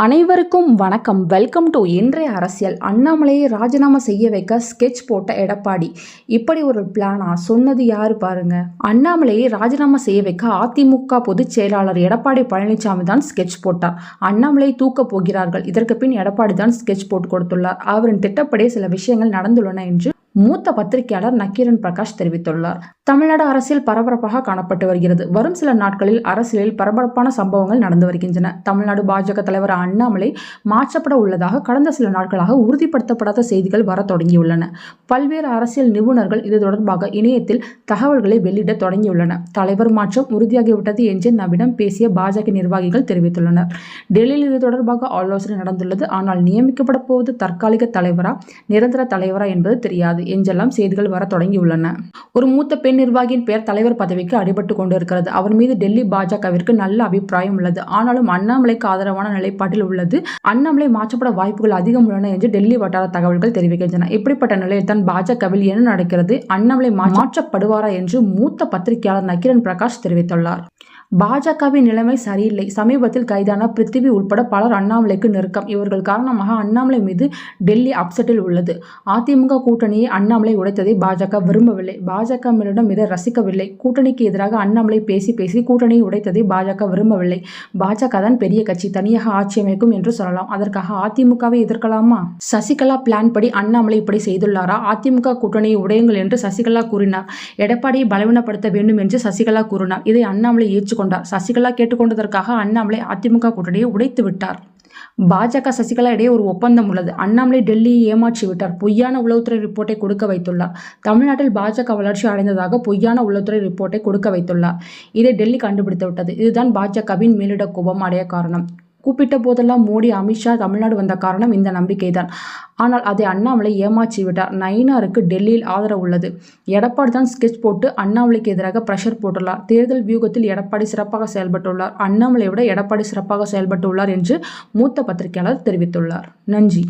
அனைவருக்கும் வணக்கம். Welcome to இன்றைய அரசியல். அண்ணாமலையை ராஜினாமா செய்ய வைக்க ஸ்கெட்ச் போட்ட எடப்பாடி. இப்படி ஒரு பிளானா? சொன்னது யாரு பாருங்க. அண்ணாமலையை ராஜினாமா செய்ய வைக்க அதிமுக பொதுச் செயலாளர் எடப்பாடி பழனிசாமி தான் ஸ்கெட்ச் போட்டார். அண்ணாமலையை தூக்க போகிறார்கள். இதற்கு பின் எடப்பாடி தான் ஸ்கெட்ச் போட்டு கொடுத்துள்ளார். அவரின் திட்டப்படியே சில விஷயங்கள் நடந்துள்ளன என்று மூத்த பத்திரிகையாளர் நக்கீரன் பிரகாஷ் தெரிவித்துள்ளார். தமிழ்நாடு அரசியல் பரபரப்பாக காணப்பட்டு வருகிறது. வரும் சில நாட்களில் அரசியலில் பரபரப்பான சம்பவங்கள் நடந்து வருகின்றன. தமிழ்நாடு பாஜக தலைவர் அண்ணாமலை மாற்றப்பட உள்ளதாக கடந்த சில நாட்களாக உறுதிப்படுத்தப்படாத செய்திகள் வர தொடங்கியுள்ளன. பல்வேறு அரசியல் நிபுணர்கள் இது தொடர்பாக இணையத்தில் தகவல்களை வெளியிட தொடங்கியுள்ளன. தலைவர் மாற்றம் உறுதியாகிவிட்டது என்று நம்மிடம் பேசிய பாஜக நிர்வாகிகள் தெரிவித்துள்ளனர். டெல்லியில் இது தொடர்பாக ஆலோசனை நடந்துள்ளது. ஆனால் நியமிக்கப்பட போவது தற்காலிக தலைவரா நிரந்தர தலைவரா என்பது தெரியாது என்றெல்லாம் செய்திகள் வர தொடங்கியுள்ளன. ஒரு மூத்த பெண் நிர்வாகியின் பெயர் தலைவர் பதவிக்கு அடிபட்டு கொண்டிருக்கிறது. அவர் மீது டெல்லி பாஜகவிற்கு நல்ல அபிப்பிராயம் உள்ளது. ஆனாலும் அண்ணாமலைக்கு ஆதரவான நிலைப்பாட்டில் உள்ளது. அண்ணாமலை மாற்றப்பட வாய்ப்புகள் அதிகம் உள்ளன என்று டெல்லி வட்டார தகவல்கள் தெரிவிக்கின்றன. இப்படிப்பட்ட நிலையில் தான் பாஜகவில் என்ன நடக்கிறது, அண்ணாமலை மாற்றப்படுவாரா என்று மூத்த பத்திரிகையாளர் நக்கீரன் பிரகாஷ் தெரிவித்துள்ளார். பாஜகவின் நிலைமை சரியில்லை. சமீபத்தில் கைதான பிருத்திவி உட்பட பலர் அண்ணாமலைக்கு நெருக்கம். இவர்கள் காரணமாக அண்ணாமலை மீது டெல்லி அப்செட்டில் உள்ளது. அதிமுக கூட்டணியை அண்ணாமலை உடைத்ததை பாஜக விரும்பவில்லை. பாஜக மேலிடம் இதை ரசிக்கவில்லை. கூட்டணிக்கு எதிராக அண்ணாமலை பேசி கூட்டணியை உடைத்ததை பாஜக விரும்பவில்லை. பாஜக தான் பெரிய கட்சி, தனியாக ஆட்சி அமைக்கும் என்று சொல்லலாம். அதற்காக அதிமுகவை எதிர்க்கலாமா? சசிகலா பிளான் படி அண்ணாமலை இப்படி செய்துள்ளாரா? அதிமுக கூட்டணியை உடையுங்கள் என்று சசிகலா கூறினார். எடப்பாடியை பலவீனப்படுத்த வேண்டும் என்று சசிகலா கூறினார். இதை அண்ணாமலை ஏற்றுக்கொண்டார். சசிகலா கேட்டுக்கொண்டதற்காக அண்ணாமலை அதிமுக கூட்டணியை உடைத்து விட்டார். பாஜக சசிகலா இடையே ஒரு ஒப்பந்தம் உள்ளது. அண்ணாமலை டெல்லியை ஏமாற்றி விட்டார். பொய்யான உளவுத்துறை ரிப்போர்ட்டை கொடுக்க வைத்துள்ளார். தமிழ்நாட்டில் பாஜக வளர்ச்சி அடைந்ததாக பொய்யான உளவுத்துறை ரிப்போர்ட்டை கொடுக்க வைத்துள்ளார். இதை டெல்லி கண்டுபிடித்து விட்டது. இதுதான் பாஜகவின் மேலிட கோபம் அடைய காரணம். கூப்பிட்ட போதெல்லாம் மோடி, அமித்ஷா தமிழ்நாடு வந்த காரணம் இந்த நம்பிக்கைதான். ஆனால் அதை அண்ணாமலை ஏமாற்றி விட்டார். நயினாருக்கு டெல்லியில் ஆதரவு உள்ளது. எடப்பாடி தான் ஸ்கெட்ச் போட்டு அண்ணாமலைக்கு எதிராக பிரஷர் போட்டுள்ளார். தேர்தல் வியூகத்தில் எடப்பாடி சிறப்பாக செயல்பட்டுள்ளார். அண்ணாமலை விட எடப்பாடி சிறப்பாக செயல்பட்டு உள்ளார் என்று மூத்த பத்திரிகையாளர் தெரிவித்துள்ளார். நன்றி.